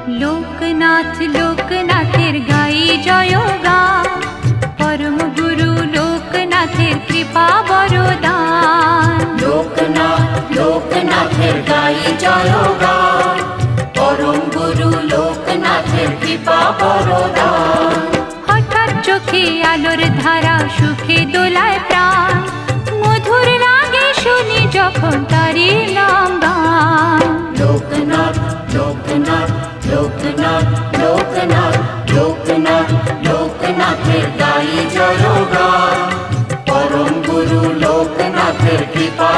লোকনাথ লোকনাথের গাই জয়গান, পরম গুরু লোকনাথের কৃপা বরদান। লোকনাথ লোকনাথের গাই জয়গান, পরম গুরু লোকনাথের কৃপা বরদান। হঠাৎ চোখে আলোর ধারা, সুখে দোলায় প্রাণ, মধুর লাগে শুনি যখন তারি নাম গান। লোকনাথ লোকনাথ লোকনাথ লোকনাথ লোকনাথ লোকনাথের গাই জয়গান, পরম গুরু লোকনাথের কৃপা